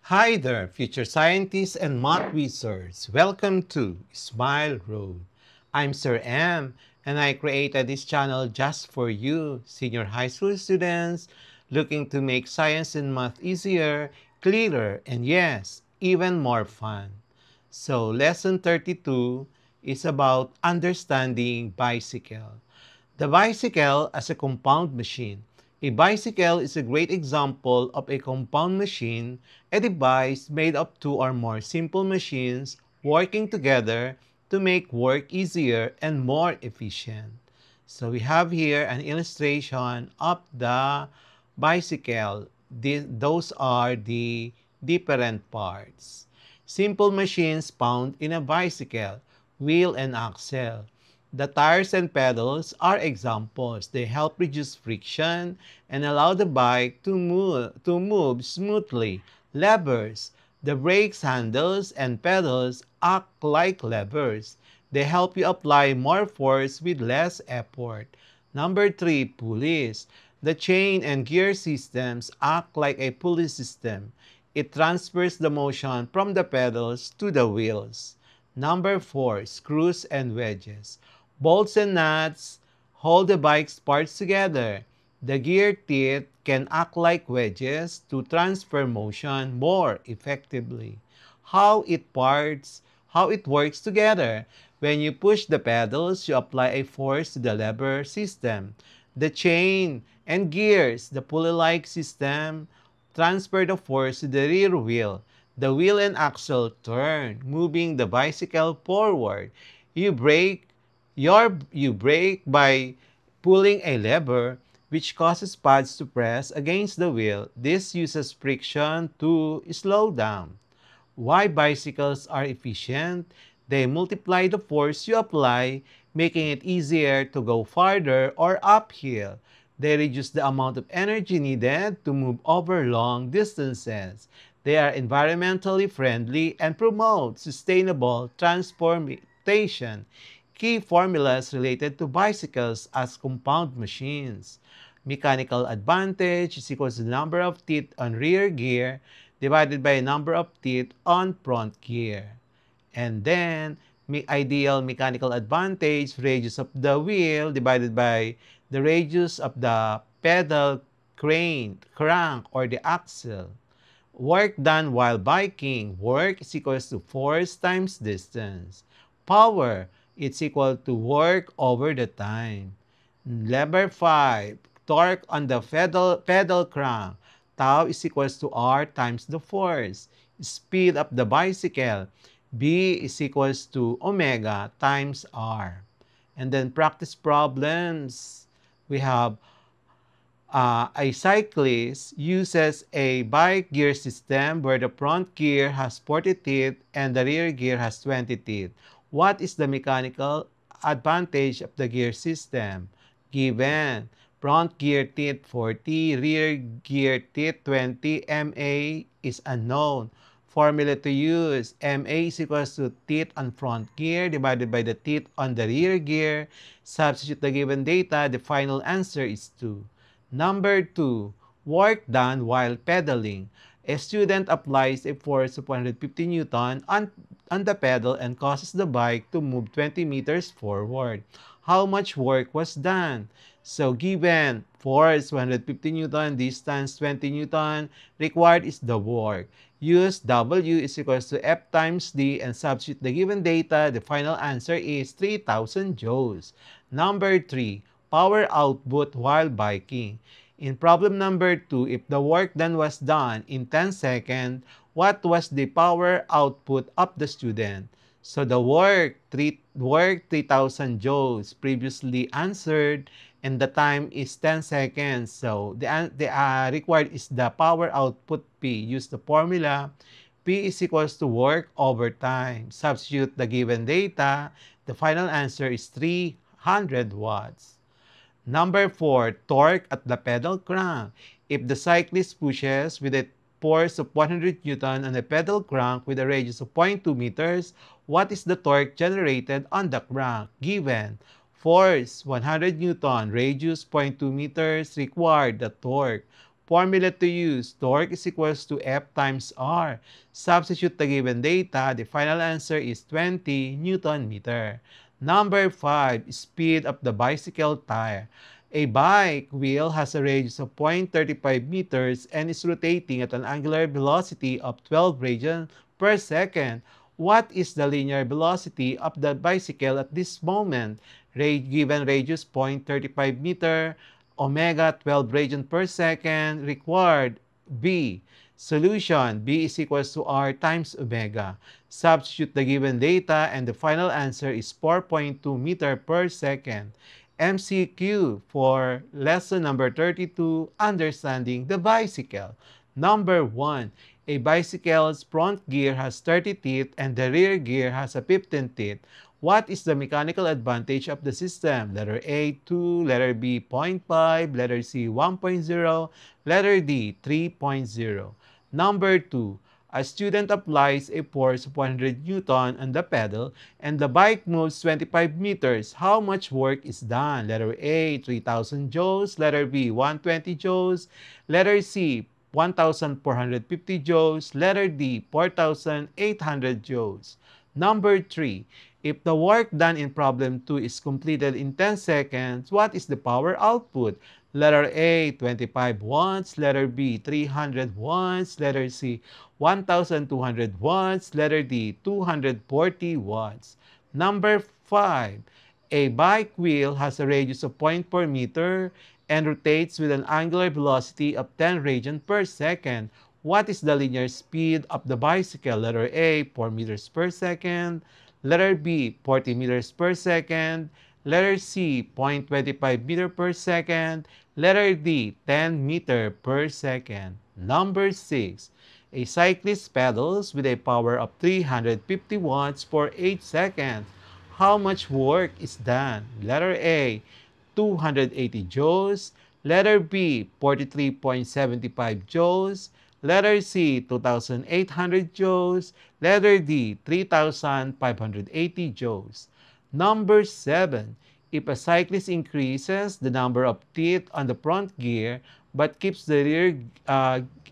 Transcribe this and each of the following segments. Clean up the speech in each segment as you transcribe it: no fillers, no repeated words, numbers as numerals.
Hi there, future scientists and math wizards. Welcome to Smile Road. I'm Sir M, and I created this channel just for you, senior high school students looking to make science and math easier, clearer, and yes, even more fun. So, lesson 32 is about understanding bicycle. The bicycle as a compound machine. A bicycle is a great example of a compound machine, a device made of two or more simple machines working together to make work easier and more efficient. So we have here an illustration of the bicycle. Those are the different parts. Simple machines found in a bicycle, wheel and axle. The tires and pedals are examples. They help reduce friction and allow the bike to move smoothly. Levers. The brakes, handles, and pedals act like levers. They help you apply more force with less effort. Number 3, pulleys. The chain and gear systems act like a pulley system. It transfers the motion from the pedals to the wheels. Number 4, screws and wedges. Bolts and nuts hold the bike's parts together. The gear teeth can act like wedges to transfer motion more effectively. How how it works together. When you push the pedals, you apply a force to the lever system. The chain and gears, the pulley-like system, transfer the force to the rear wheel. The wheel and axle turn, moving the bicycle forward. You brake you brake by pulling a lever which causes pads to press against the wheel. This uses friction to slow down. Why bicycles are efficient? They multiply the force you apply, making it easier to go farther or uphill. They reduce the amount of energy needed to move over long distances. They are environmentally friendly and promote sustainable transportation. Key formulas related to bicycles as compound machines. Mechanical advantage is equal to the number of teeth on rear gear divided by number of teeth on front gear. And then, ideal mechanical advantage, radius of the wheel divided by the radius of the pedal crank, or the axle. Work done while biking. Work is equal to force times distance. Power, it's equal to work over the time. Lever 5, torque on the pedal crank. Tau is equals to R times the force. Speed of the bicycle. B is equals to omega times R. And then practice problems. We have a cyclist uses a bike gear system where the front gear has 40 teeth and the rear gear has 20 teeth. What is the mechanical advantage of the gear system? Given front gear teeth 40, rear gear teeth 20, MA is unknown. Formula to use, MA is equals to teeth on front gear divided by the teeth on the rear gear. Substitute the given data, the final answer is 2. Number 2, work done while pedaling. A student applies a force of 150 Newton on the pedal and causes the bike to move 20 meters forward. How much work was done? So given force 150 Newton, distance 20 Newton, required is the work. Use W is equals to F times D and substitute the given data. The final answer is 3,000 joules. Number 3, power output while biking. In problem number 2, if the work done was done in 10 seconds, what was the power output of the student? So the work 3,000 joules previously answered, and the time is 10 seconds. So the required is the power output P. Use the formula. P is equals to work over time. Substitute the given data. The final answer is 300 watts. Number 4, torque at the pedal crank. If the cyclist pushes with a force of 100 Newton on the pedal crank with a radius of 0.2 meters, what is the torque generated on the crank? Given force 100 Newton, radius 0.2 meters, required the torque Formula to use, torque is equals to F times R. Substitute the given data, the final answer is 20 Newton meter. Number 5, speed of the bicycle tire. A bike wheel has a radius of 0.35 meters and is rotating at an angular velocity of 12 radians per second. What is the linear velocity of the bicycle at this moment? Given radius 0.35 meter, omega 12 radians per second, required B. Solution, B is equals to R times omega. Substitute the given data and the final answer is 4.2 meter per second. MCQ for lesson number 32, Understanding the Bicycle. Number 1, a bicycle's front gear has 30 teeth and the rear gear has a 15 teeth. What is the mechanical advantage of the system? Letter A, 2, letter B, 0.5, letter C, 1.0, letter D, 3.0. Number 2, a student applies a force of 100 Newton on the pedal and the bike moves 25 meters. How much work is done? Letter A, 3,000 joules. Letter B, 120 joules. Letter C, 1,450 joules. Letter D, 4,800 joules. Number 3, if the work done in problem 2 is completed in 10 seconds, what is the power output? Letter A, 25 watts. Letter B, 300 watts. Letter C, 1,200 watts. Letter D, 240 watts. Number 5, a bike wheel has a radius of 0.4 meter and rotates with an angular velocity of 10 radians per second. What is the linear speed of the bicycle? Letter A, 4 meters per second. Letter B, 40 meters per second. Letter C, 0.25 meter per second. Letter D, 10 meter per second. Number 6, a cyclist pedals with a power of 350 watts for 8 seconds. How much work is done? Letter A, 280 joules. Letter B, 43.75 joules. Letter C, 2,800 joules. Letter D, 3,580 joules. Number 7, if a cyclist increases the number of teeth on the front gear but keeps the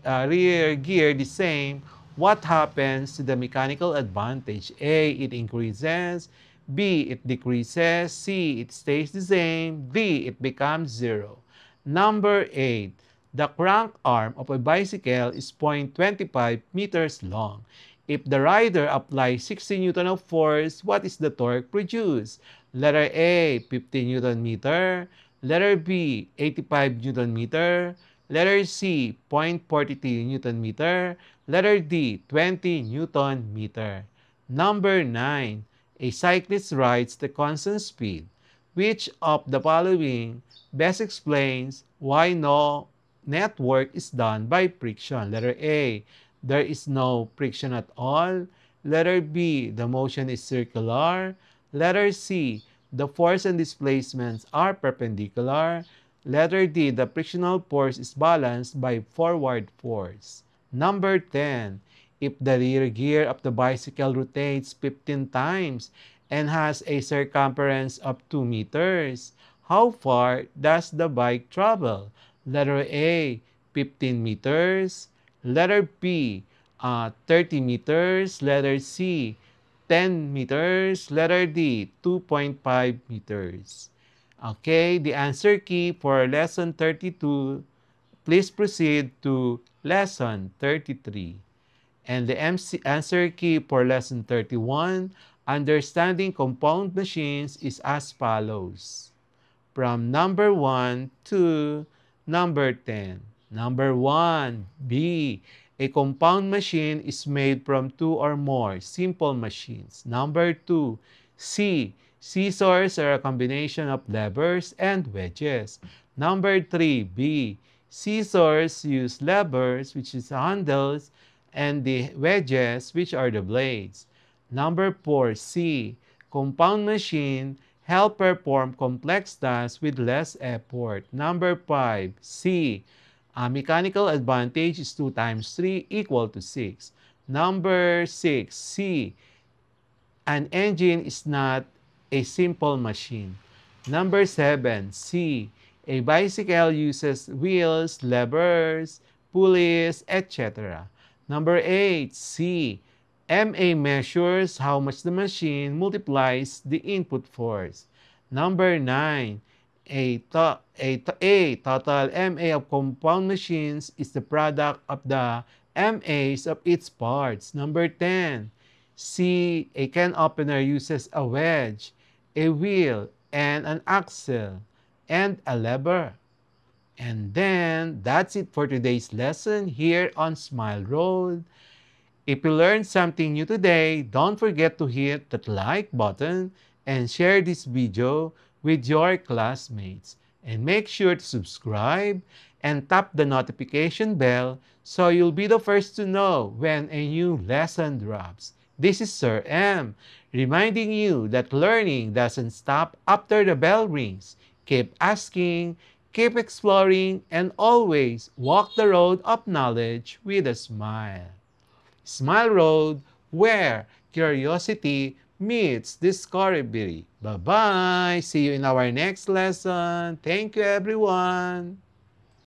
rear gear the same, what happens to the mechanical advantage? A, it increases. B, it decreases. C, it stays the same. D, it becomes 0. Number 8, the crank arm of a bicycle is 0.25 meters long. If the rider applies 60 Newton of force, what is the torque produced? Letter A, 50 Newton meter. Letter B, 85 Newton meter. Letter C, 0.42 Newton meter. Letter D, 20 Newton meter. Number 9, a cyclist rides the constant speed. Which of the following best explains why no network is done by friction? Letter A, there is no friction at all. Letter B, the motion is circular. Letter C, the force and displacements are perpendicular. Letter D, the frictional force is balanced by forward force. Number 10, if the rear gear of the bicycle rotates 15 times and has a circumference of 2 meters, how far does the bike travel? Letter A, 15 meters. Letter B, 30 meters. Letter C, 10 meters. Letter D, 2.5 meters. Okay, the answer key for lesson 32. Please proceed to lesson 33. And the answer key for lesson 31, understanding compound machines, is as follows. From number 1 to number 10. Number 1, B. A compound machine is made from 2 or more simple machines. Number 2, C. Scissors are a combination of levers and wedges. Number 3, B. Scissors use levers, which is handles, and the wedges, which are the blades. Number 4, C. Compound machine help perform complex tasks with less effort. Number 5, C. Mechanical advantage is 2 times 3 equal to 6. Number 6, C. An engine is not a simple machine. Number 7, C. A bicycle uses wheels, levers, pulleys, etc. Number 8, C. MA measures how much the machine multiplies the input force. Number 9, a total MA of compound machines is the product of the MAs of its parts. Number 10, C. A can opener uses a wedge, a wheel, and an axle, and a lever. And then, that's it for today's lesson here on Smile Road. If you learned something new today, don't forget to hit that like button and share this video with your classmates. And make sure to subscribe and tap the notification bell so you'll be the first to know when a new lesson drops. This is Sir M, reminding you that learning doesn't stop after the bell rings. Keep asking, keep exploring, and always walk the road of knowledge with a smile. Smile Road, where curiosity meets discovery. Bye-bye. See you in our next lesson. Thank you, everyone.